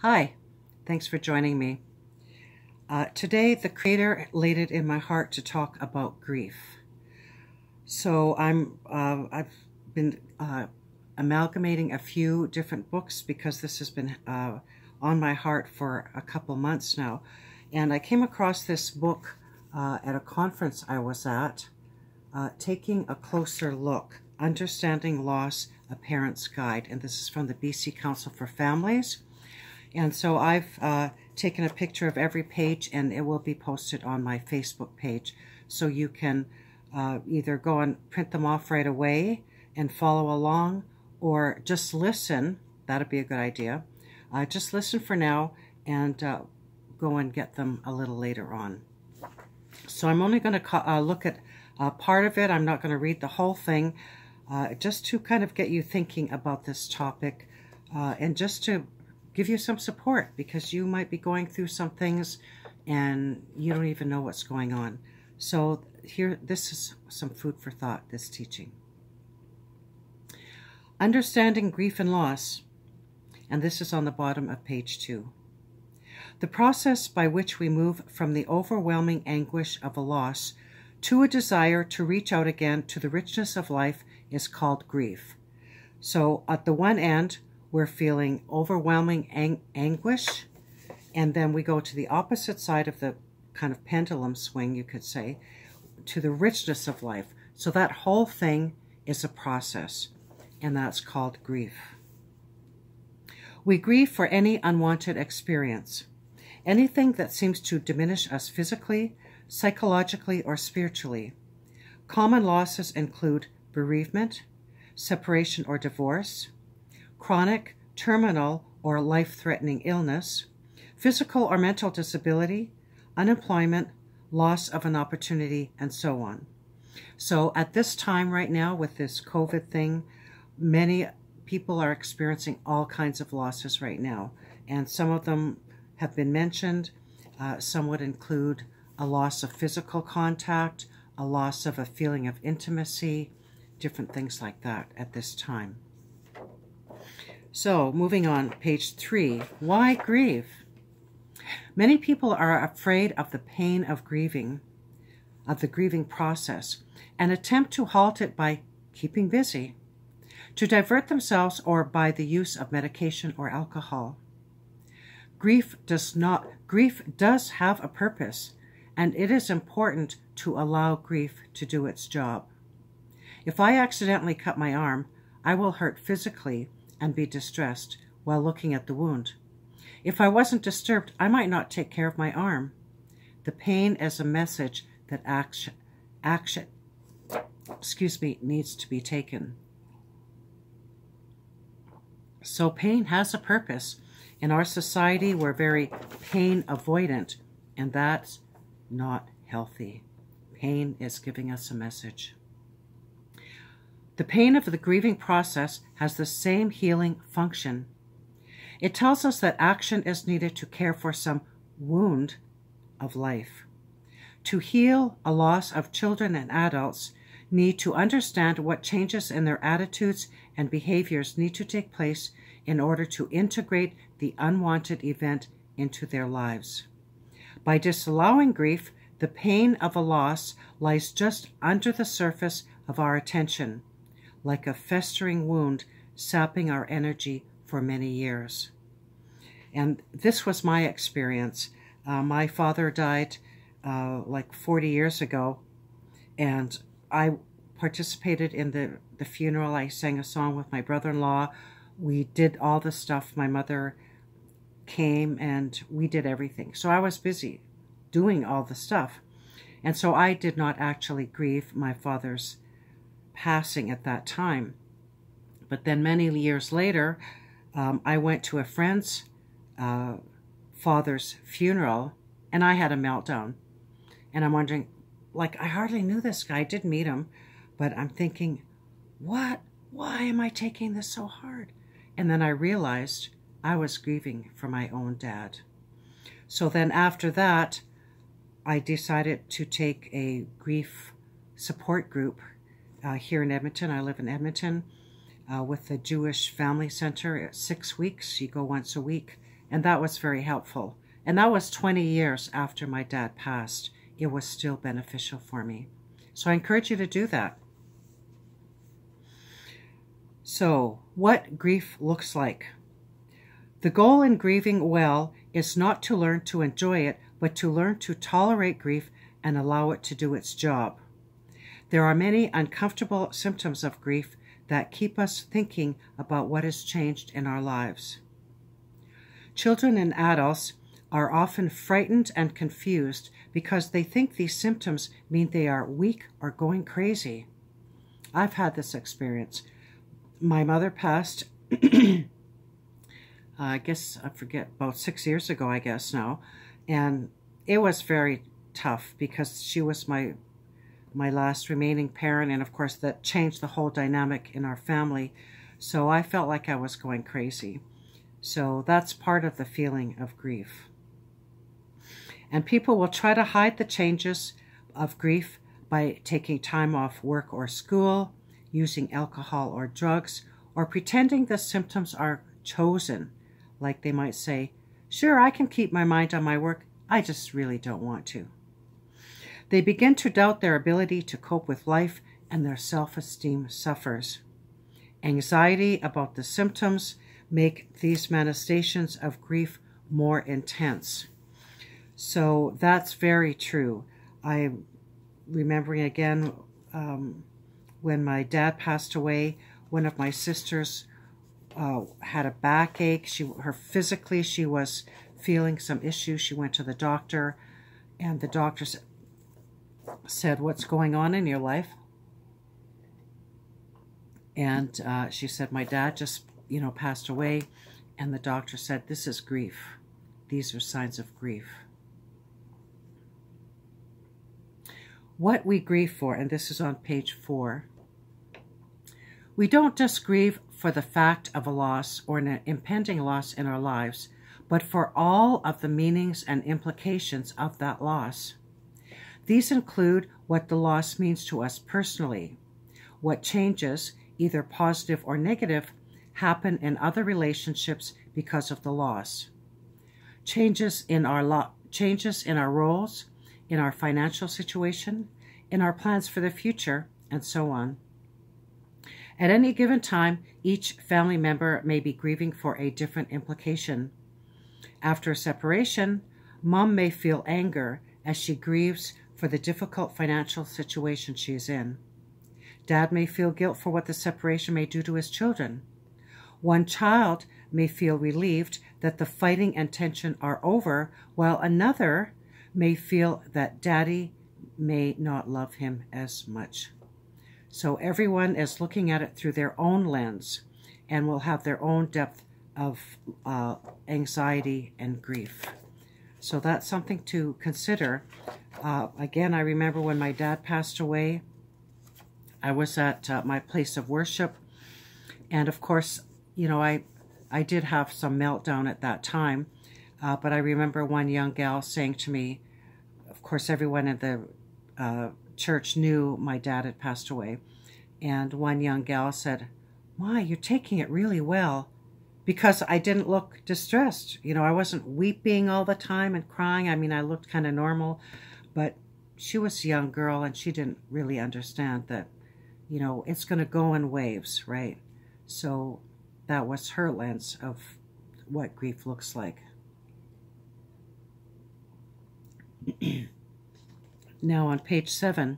Hi, thanks for joining me. Today, the Creator laid it in my heart to talk about grief. So I've been amalgamating a few different books because this has been on my heart for a couple months now. And I came across this book at a conference I was at, Taking a Closer Look, Understanding Loss, A Parent's Guide. And this is from the BC Council for Families. And so I've taken a picture of every page, and it will be posted on my Facebook page. So you can either go and print them off right away and follow along, or just listen. That'd be a good idea. Just listen for now and go and get them a little later on. So I'm only going to look at part of it. I'm not going to read the whole thing, just to kind of get you thinking about this topic and just to give you some support, because you might be going through some things and you don't even know what's going on. So here, this is some food for thought, this teaching. Understanding grief and loss, and this is on the bottom of page 2. The process by which we move from the overwhelming anguish of a loss to a desire to reach out again to the richness of life is called grief. So at the one end, we're feeling overwhelming anguish, and then we go to the opposite side of the kind of pendulum swing, you could say, to the richness of life. So that whole thing is a process, and that's called grief. We grieve for any unwanted experience, anything that seems to diminish us physically, psychologically, or spiritually. Common losses include bereavement, separation or divorce, chronic, terminal, or life-threatening illness, physical or mental disability, unemployment, loss of an opportunity, and so on. So at this time right now with this COVID thing, many people are experiencing all kinds of losses right now, and some of them have been mentioned. Some would include a loss of physical contact, a loss of a feeling of intimacy, different things like that at this time. So, moving on, page 3, why grieve? Many people are afraid of the pain of grieving, of the grieving process, and attempt to halt it by keeping busy, to divert themselves, or by the use of medication or alcohol. Grief does have a purpose, and it is important to allow grief to do its job. If I accidentally cut my arm, I will hurt physically and be distressed while looking at the wound. If I wasn't disturbed, I might not take care of my arm. The pain is a message that action needs to be taken. So pain has a purpose. In our society, we're very pain avoidant, and that's not healthy. Pain is giving us a message. The pain of the grieving process has the same healing function. It tells us that action is needed to care for some wound of life. To heal a loss of children and adults need to understand what changes in their attitudes and behaviors need to take place in order to integrate the unwanted event into their lives. By disallowing grief, the pain of a loss lies just under the surface of our attention, like a festering wound sapping our energy for many years. And this was my experience. My father died like 40 years ago, and I participated in the funeral. I sang a song with my brother-in-law. We did all the stuff. My mother came and we did everything. So I was busy doing all the stuff. And so I did not actually grieve my father's passing at that time. But then many years later, I went to a friend's father's funeral, and I had a meltdown. And I'm wondering, like, I hardly knew this guy. I did meet him, but I'm thinking, what? Why am I taking this so hard? And then I realized I was grieving for my own dad. So then after that, I decided to take a grief support group here in Edmonton. I live in Edmonton with the Jewish Family Center. 6 weeks. You go once a week and that was very helpful. And that was 20 years after my dad passed. It was still beneficial for me. So I encourage you to do that. So, what grief looks like. The goal in grieving well is not to learn to enjoy it, but to learn to tolerate grief and allow it to do its job. There are many uncomfortable symptoms of grief that keep us thinking about what has changed in our lives. Children and adults are often frightened and confused because they think these symptoms mean they are weak or going crazy. I've had this experience. My mother passed, I guess, I forget, about 6 years ago, I guess now. And it was very tough because she was my last remaining parent. And of course, that changed the whole dynamic in our family. So I felt like I was going crazy. So that's part of the feeling of grief. And people will try to hide the changes of grief by taking time off work or school, using alcohol or drugs, or pretending the symptoms are chosen. Like they might say, sure, I can keep my mind on my work, I just really don't want to. They begin to doubt their ability to cope with life, and their self-esteem suffers. Anxiety about the symptoms make these manifestations of grief more intense. So that's very true. I'm remembering again when my dad passed away, one of my sisters had a backache. Physically she was feeling some issues. She went to the doctor, and the doctor said, "What's going on in your life?" And she said, "My dad just, passed away." And the doctor said, "This is grief. These are signs of grief." What we grieve for, and this is on page 4. We don't just grieve for the fact of a loss or an impending loss in our lives, but for all of the meanings and implications of that loss. These include what the loss means to us personally, what changes, either positive or negative, happen in other relationships because of the loss, changes in our roles, in our financial situation, in our plans for the future, and so on. At any given time, each family member may be grieving for a different implication. After a separation, Mom may feel anger as she grieves for the difficult financial situation she is in. Dad may feel guilt for what the separation may do to his children. One child may feel relieved that the fighting and tension are over, while another may feel that Daddy may not love him as much. So everyone is looking at it through their own lens and will have their own depth of anxiety and grief. So that's something to consider. Again, I remember when my dad passed away, I was at my place of worship. And of course, I did have some meltdown at that time. But I remember one young gal saying to me, of course, everyone in the church knew my dad had passed away. And one young gal said, "Why, you're taking it really well." Because I didn't look distressed. I wasn't weeping all the time and crying. I mean, I looked kind of normal. But she was a young girl, and she didn't really understand that, it's going to go in waves, right? So that was her lens of what grief looks like. Now on page 7,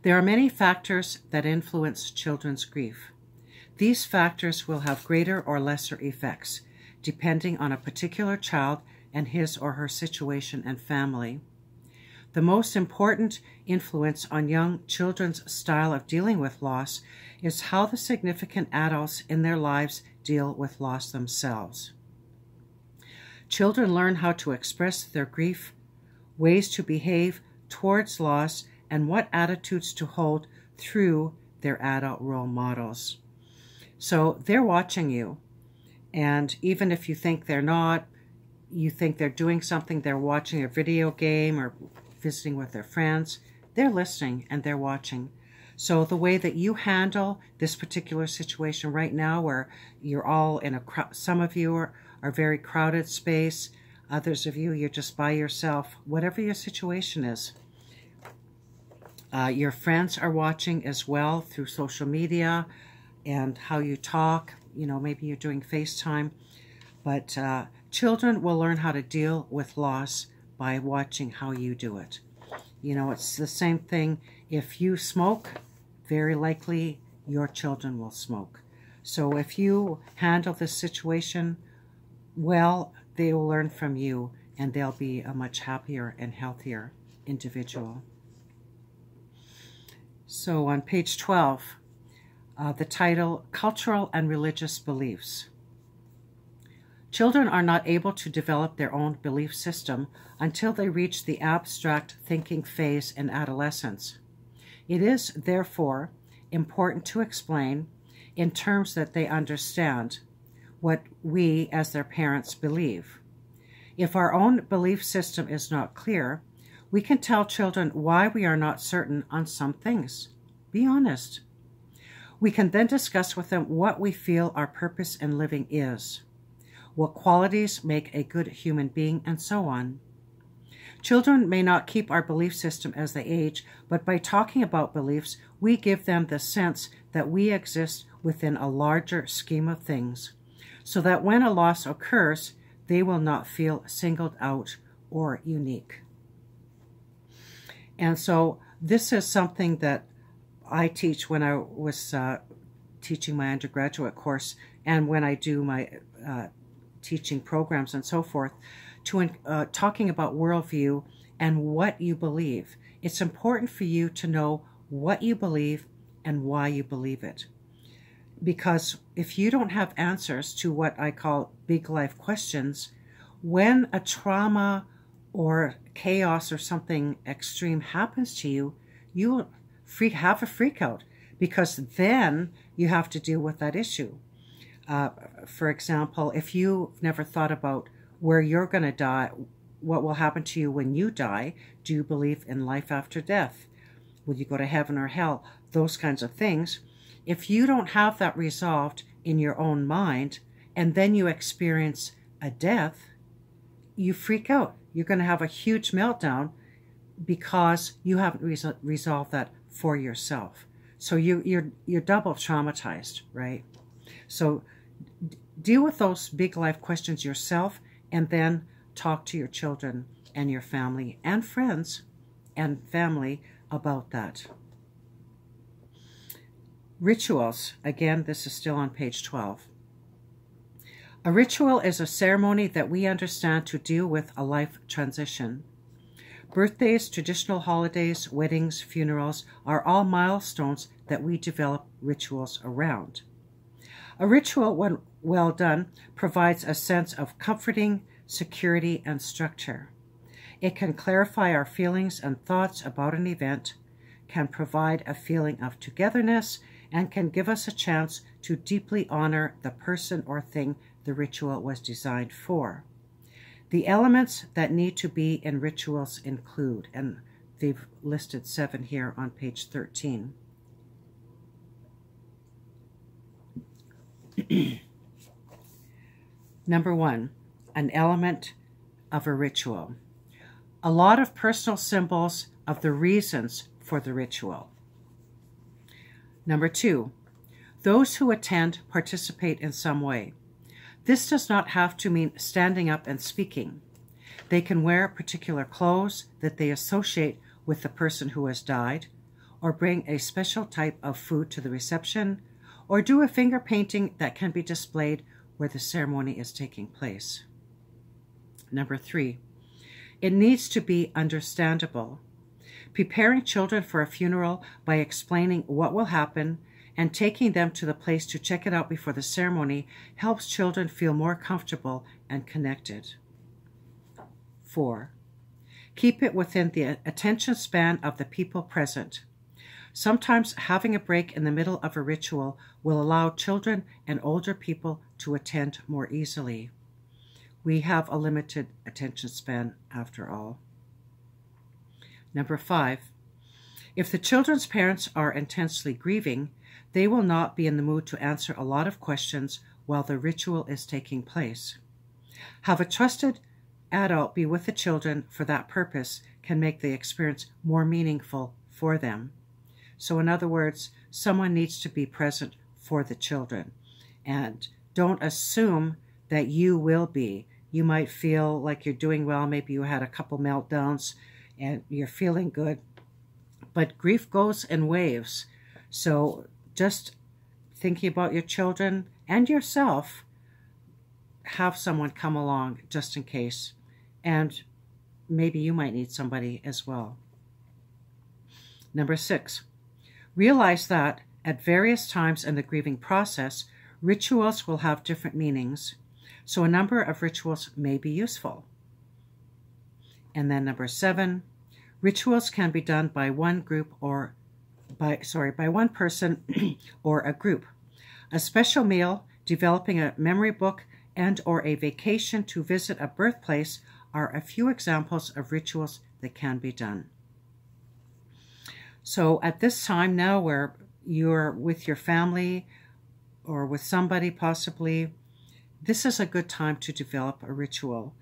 there are many factors that influence children's grief. These factors will have greater or lesser effects, depending on a particular child and his or her situation and family. The most important influence on young children's style of dealing with loss is how the significant adults in their lives deal with loss themselves. Children learn how to express their grief, ways to behave towards loss, and what attitudes to hold through their adult role models. So they're watching you, and even if you think they're not, you think they're doing something, they're watching a video game or visiting with their friends, they're listening and they're watching. So the way that you handle this particular situation right now, where you're all in a some of you are very crowded space, others of you, you're just by yourself, whatever your situation is. Your friends are watching as well through social media and how you talk. You know, maybe you're doing FaceTime. But children will learn how to deal with loss by watching how you do it. You know, it's the same thing. If you smoke, very likely your children will smoke. So if you handle this situation well, they will learn from you, and they'll be a much happier and healthier individual. So on page 12, the title, Cultural and Religious Beliefs. Children are not able to develop their own belief system until they reach the abstract thinking phase in adolescence. It is, therefore, important to explain, in terms that they understand, what we, as their parents, believe. If our own belief system is not clear, we can tell children why we are not certain on some things. Be honest. We can then discuss with them what we feel our purpose in living is, what qualities make a good human being, and so on. Children may not keep our belief system as they age, but by talking about beliefs, we give them the sense that we exist within a larger scheme of things, so that when a loss occurs, they will not feel singled out or unique. And so this is something that I teach when I was teaching my undergraduate course, and when I do my teaching programs and so forth, to talking about worldview and what you believe. It's important for you to know what you believe and why you believe it. Because if you don't have answers to what I call big life questions, when a trauma or chaos or something extreme happens to you, you have a freak out, because then you have to deal with that issue. For example, if you've never thought about where you're going to die, what will happen to you when you die? Do you believe in life after death? Will you go to heaven or hell? Those kinds of things. If you don't have that resolved in your own mind, and then you experience a death, you freak out. You're going to have a huge meltdown because you haven't resolved that for yourself. So you're double traumatized, right? So deal with those big life questions yourself, and then talk to your children and your family and friends and family about that. Rituals. Again, this is still on page 12. A ritual is a ceremony that we understand to deal with a life transition. Birthdays, traditional holidays, weddings, funerals are all milestones that we develop rituals around. A ritual, when well done, provides a sense of comforting, security, and structure. It can clarify our feelings and thoughts about an event, can provide a feeling of togetherness, and can give us a chance to deeply honor the person or thing the ritual was designed for. The elements that need to be in rituals include, and they've listed 7 here on page 13. Number 1, an element of a ritual. A lot of personal symbols of the reasons for the ritual. Number 2, those who attend participate in some way. This does not have to mean standing up and speaking. They can wear particular clothes that they associate with the person who has died, or bring a special type of food to the reception, or do a finger painting that can be displayed where the ceremony is taking place. Number 3, it needs to be understandable. Preparing children for a funeral by explaining what will happen and taking them to the place to check it out before the ceremony helps children feel more comfortable and connected. 4, keep it within the attention span of the people present. Sometimes having a break in the middle of a ritual will allow children and older people to attend more easily. We have a limited attention span after all. Number 5, If the children's parents are intensely grieving, they will not be in the mood to answer a lot of questions while the ritual is taking place. Have a trusted adult be with the children for that purpose can make the experience more meaningful for them. So in other words, someone needs to be present for the children. And don't assume that you will be. You might feel like you're doing well. Maybe you had a couple meltdowns and you're feeling good. But grief goes in waves. So just thinking about your children and yourself, have someone come along just in case. And maybe you might need somebody as well. Number 6, realize that at various times in the grieving process, rituals will have different meanings. So a number of rituals may be useful. And then number 7, rituals can be done by one group or by one person or a group. A special meal, developing a memory book, and or a vacation to visit a birthplace are a few examples of rituals that can be done. So at this time now where you're with your family or with somebody possibly, this is a good time to develop a ritual.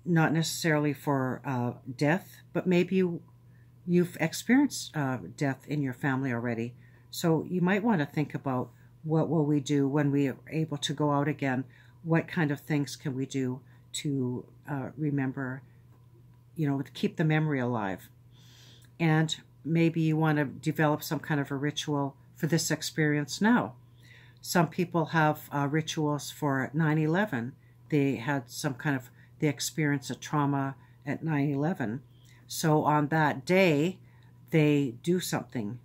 Not necessarily for death, but maybe you've experienced death in your family already. So you might want to think about, what will we do when we are able to go out again? What kind of things can we do to remember, to keep the memory alive? And maybe you want to develop some kind of a ritual for this experience now. Some people have rituals for 9/11. They had they experienced a trauma at 9/11. So on that day, they do something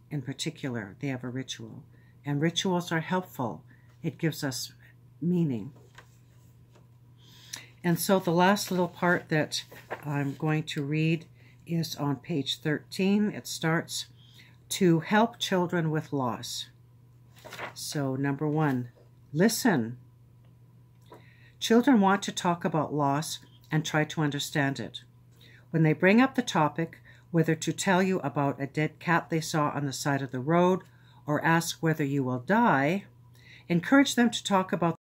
in particular. They have a ritual. And rituals are helpful. It gives us meaning. And so the last little part that I'm going to read is on page 13. It starts, to help children with loss. So number 1, listen. Children want to talk about loss and try to understand it. When they bring up the topic, whether to tell you about a dead cat they saw on the side of the road or ask whether you will die, encourage them to talk about